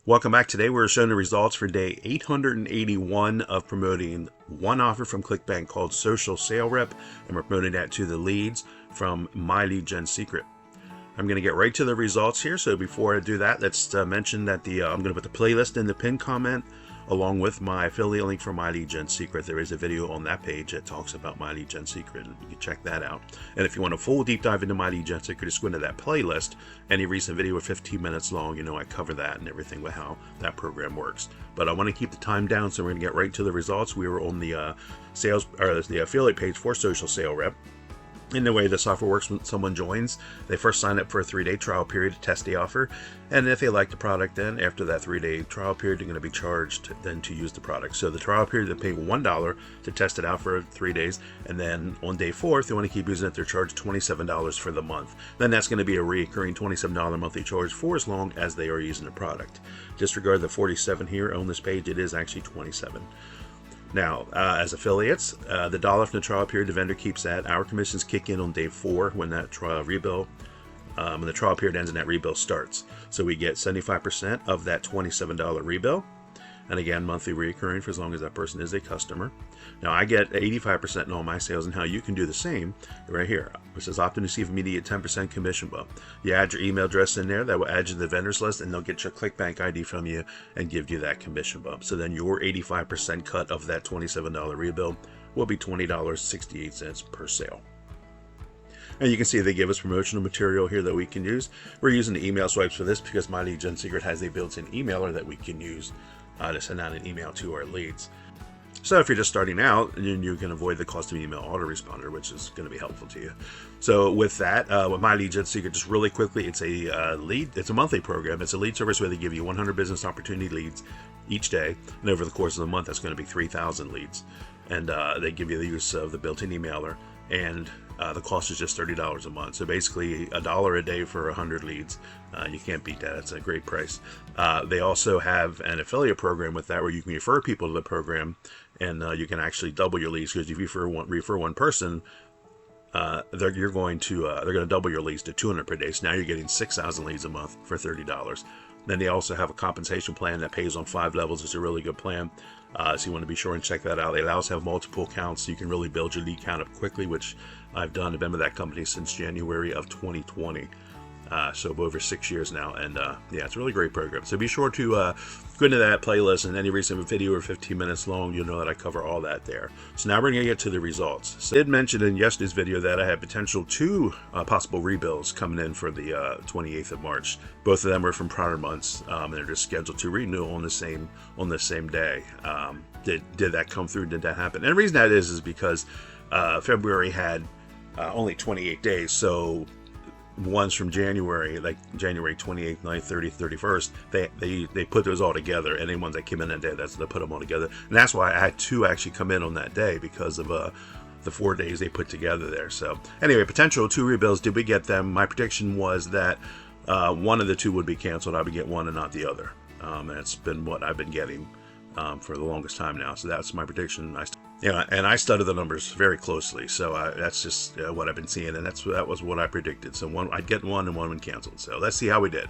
Welcome back. Today we're showing the results for day 881 of promoting one offer from ClickBank called Social Sale Rep, and we're promoting that to the leads from My Lead Gen Secret. I'm going to get right to the results here. So before I do that, let's mention that I'm going to put the playlist in the pinned comment along with my affiliate link for My Lead Gen Secret. There is a video on that page that talks about My Lead Gen Secret. You can check that out. And if you want a full deep dive into My Lead Gen Secret, just go into that playlist. Any recent video with 15 minutes long, I cover that and everything with how that program works. But I want to keep the time down, so we're going to get right to the results. We were on the the affiliate page for Social Sale Rep. In the way the software works, when someone joins, they first sign up for a 3-day trial period to test the offer, and if they like the product, then after that 3-day trial period, they're going to be charged then to use the product. So the trial period, they pay $1 to test it out for 3 days, and then on day 4, if they want to keep using it, they're charged $27 for the month. Then that's going to be a recurring $27 monthly charge for as long as they are using the product. Disregard the 47 here on this page; it is actually 27. Now, as affiliates, the dollar from the trial period the vendor keeps that. Our commissions kick in on day 4 when that trial rebill, when the trial period ends and that rebill starts. So we get 75% of that $27 rebill. And again, monthly recurring for as long as that person is a customer. Now, I get 85% in all my sales, and how you can do the same right here. It says often receive immediate 10% commission bump. You add your email address in there, that will add you to the vendors list, and they'll get your ClickBank ID from you and give you that commission bump. So then your 85% cut of that $27 rebill will be $20.68 per sale. And you can see they give us promotional material here that we can use. We're using the email swipes for this because My Lead Gen Secret has a built-in emailer that we can use to send out an email to our leads. So if you're just starting out, you can avoid the cost of email autoresponder, which is going to be helpful to you. So with that, with My Lead Gen Secret, just really quickly, it's a it's a monthly program. It's a lead service where they give you 100 business opportunity leads each day, and over the course of the month, that's going to be 3,000 leads. And they give you the use of the built-in emailer, and the cost is just $30 a month. So basically $1 a day for 100 leads. You can't beat that. It's a great price. They also have an affiliate program with that where you can refer people to the program, and you can actually double your leads, because if you refer one person, they're going to double your leads to 200 per day. So now you're getting 6,000 leads a month for $30. Then they also have a compensation plan that pays on 5 levels. It's a really good plan. So you want to be sure and check that out. They allow us to have multiple accounts, so you can really build your lead count up quickly, which I've done. I've been with that company since January of 2020. So over 6 years now, and yeah, it's a really great program. So be sure to go into that playlist, and any recent video or 15 minutes long, you'll know that I cover all that there. So now we're going to get to the results. So I did mention in yesterday's video that I had potential 2 possible rebills coming in for the 28th of March. Both of them were from prior months, and they're just scheduled to renew on the same day. Did that come through? Did that happen? And the reason that is because February had only 28 days, so ones from January, like January 28th, 9th, 30th, 31st, they put those all together, and any ones that came in that day, they put them all together. And that's why I had 2 actually come in on that day, because of the 4 days they put together there. So anyway, potential 2 rebills. Did we get them? My prediction was that one of the 2 would be canceled. I would get one and not the other. That's been what I've been getting for the longest time now. So that's my prediction. And I studied the numbers very closely, so that's just what I've been seeing, and that was what I predicted. So I'd get one and one would canceled. So let's see how we did.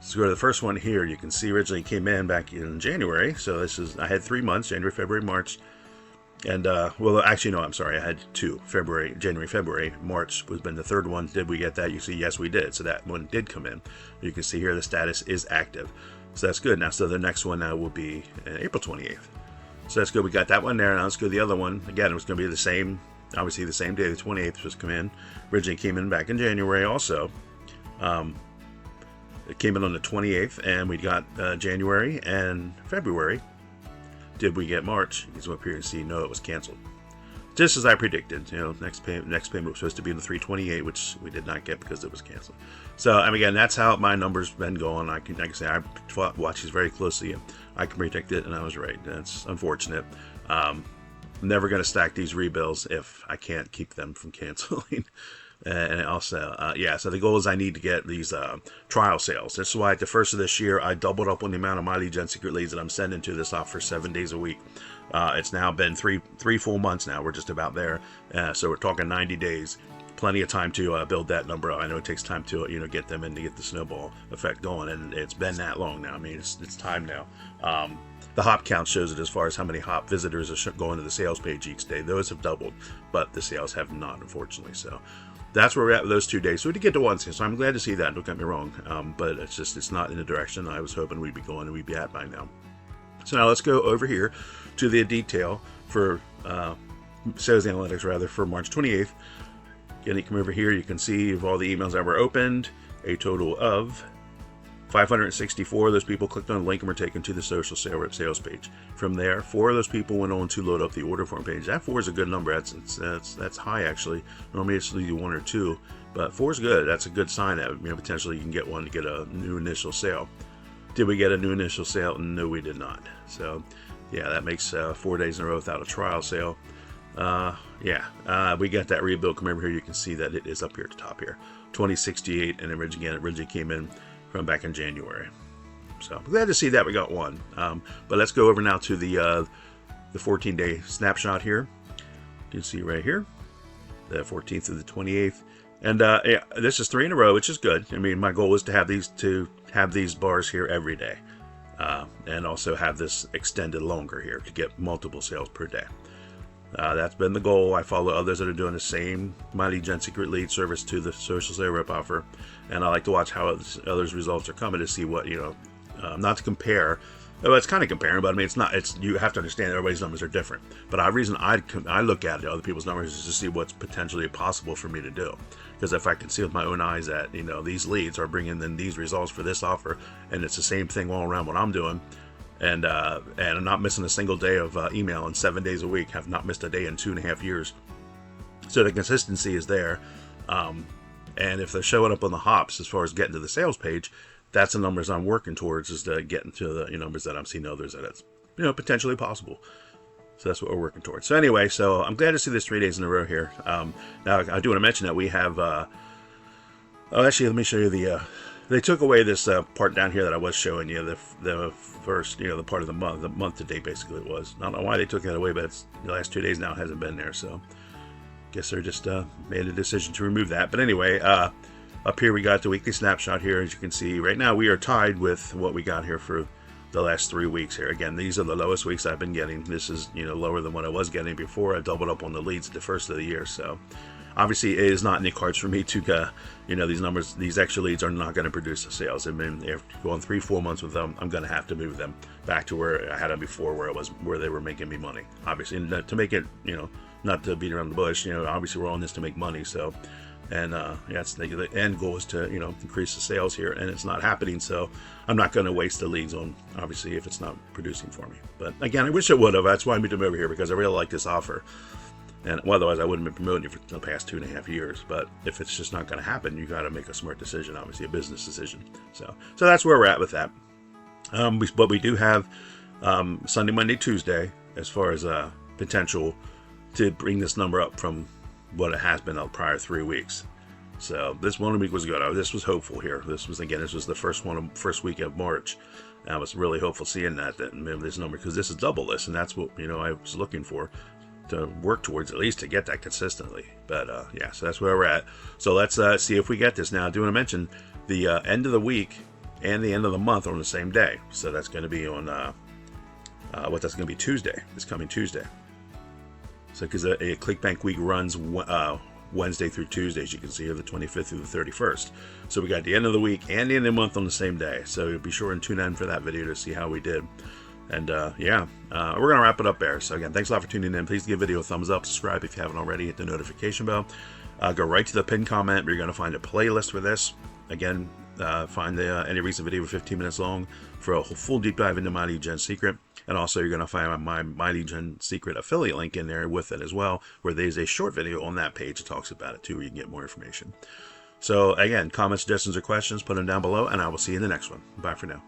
So go to the first one here. You can see originally came in back in January. So I had 3 months: January, February, March, and well, actually no, I'm sorry, I had 2: January, February, March was been the 3rd one. Did we get that? You see, yes, we did. So that one did come in. You can see here the status is active. So that's good. Now, so the next one now will be April 28th. So that's good. We got that one there. Now let's go to the other one. Again, it was going to be the same, obviously the same day, the 28th was come in. Originally came in back in January also. It came in on the 28th, and we got January and February. Did we get March? You can go up here and see, no, it was canceled. Just as I predicted. Next payment was supposed to be in the 328, which we did not get because it was canceled. So, again, that's how my numbers been going. Like I say, I watch these very closely, and I can predict it, and I was right. That's unfortunate. I'm never going to stack these rebills if I can't keep them from canceling. And also, yeah, so the goal is I need to get these trial sales. That's why at the first of this year, I doubled up on the amount of My Lead Gen Secret leads that I'm sending to this offer 7 days a week. It's now been three full months now. We're just about there. So we're talking 90 days. plenty of time to build that number up. I know it takes time to get them in to get the snowball effect going, and it's been that long now. I mean, it's time now. The hop count shows it as far as how many hop visitors are going to the sales page each day. Those have doubled, but the sales have not, unfortunately. So that's where we're at with those 2 days. So we did get to one sale, so I'm glad to see that. Don't get me wrong, but it's not in the direction I was hoping we'd be going and we'd be at by now. So now let's go over here to the detail for sales analytics rather for March 28th. Again, you come over here, you can see all the emails that were opened, a total of 564 of those people clicked on the link and were taken to the social sale rep sales page. From there, 4 of those people went on to load up the order form page. That 4 is a good number. That's high actually. Normally it's usually 1 or 2, but 4 is good. That's a good sign that potentially you can get one to get a new initial sale. Did we get a new initial sale? No, we did not. So yeah, that makes 4 days in a row without a trial sale. We got that rebuild. Come over here, you can see that it is up here at the top here, 2068, and it originally came in from back in January. So I'm glad to see that we got one. But let's go over now to the 14-day snapshot here. You can see right here, the 14th through the 28th, and this is 3 in a row, which is good. I mean, my goal is to have these bars here every day, and also have this extended longer here to get multiple sales per day. That's been the goal. I follow others that are doing the same My Lead Gen Secret lead service to the social sale rep offer, and I like to watch how others' results are coming to see what not to compare. Well, it's kind of comparing, but I mean, it's not. You have to understand everybody's numbers are different. But the reason I look at other people's numbers is to see what's potentially possible for me to do. Because if I can see with my own eyes that these leads are bringing in these results for this offer, and it's the same thing all around what I'm doing. And I'm not missing a single day of email in 7 days a week. Have not missed a day in 2.5 years. So the consistency is there. And if they're showing up on the hops as far as getting to the sales page, that's the numbers I'm working towards, is to getting to the numbers that I'm seeing others that it's potentially possible. So that's what we're working towards. So anyway, so I'm glad to see this 3 days in a row here. Now I do want to mention that we have. Actually, let me show you they took away this part down here that I was showing you, the first, the part of the month to date, basically it was. I don't know why they took that away, but it's the last 2 days now, it hasn't been there, so guess they're just made a decision to remove that. But anyway, up here we got the weekly snapshot here. As you can see, right now we are tied with what we got here for the last 3 weeks here. Again, these are the lowest weeks I've been getting. This is lower than what I was getting before. I doubled up on the leads at the first of the year, so obviously, it is not in the cards for me to, these extra leads are not going to produce the sales. I mean, if going 3-4 months with them, I'm going to have to move them back to where I had them before, where they were making me money. Obviously, and to make it, not to beat around the bush. Obviously, we're on this to make money. So, and that's the end goal is to increase the sales here, and it's not happening. So, I'm not going to waste the leads on, obviously, if it's not producing for me. But again, I wish it would have. That's why I moved them over here, because I really like this offer. And otherwise, I wouldn't have been promoting it for the past 2.5 years. But if it's just not going to happen, you got to make a smart decision, obviously a business decision. So that's where we're at with that. But we do have Sunday, Monday, Tuesday as far as potential to bring this number up from what it has been the prior 3 weeks. So this 1 week was good. This was hopeful here. This was the first week of March. I was really hopeful seeing that this number, because this is double this, and that's what I was looking for, to work towards, at least to get that consistently. But so that's where we're at. So let's see if we get this. Now I do want to mention the end of the week and the end of the month are on the same day. So that's going to be on that's going to be Tuesday, this coming Tuesday. So because a ClickBank week runs Wednesday through Tuesday, as you can see here, the 25th through the 31st. So we got the end of the week and the end of the month on the same day. So be sure and tune in for that video to see how we did. And we're going to wrap it up there. So again, thanks a lot for tuning in. Please give the video a thumbs up, subscribe if you haven't already, hit the notification bell. Go right to the pinned comment where you're going to find a playlist for this. Again, find the any recent video 15 minutes long for a full deep dive into My Lead Gen Secret. And also you're going to find my Lead Gen Secret affiliate link in there with it as well, where there's a short video on that page that talks about it too, where you can get more information. So again, comments, suggestions, or questions, put them down below, and I will see you in the next one. Bye for now.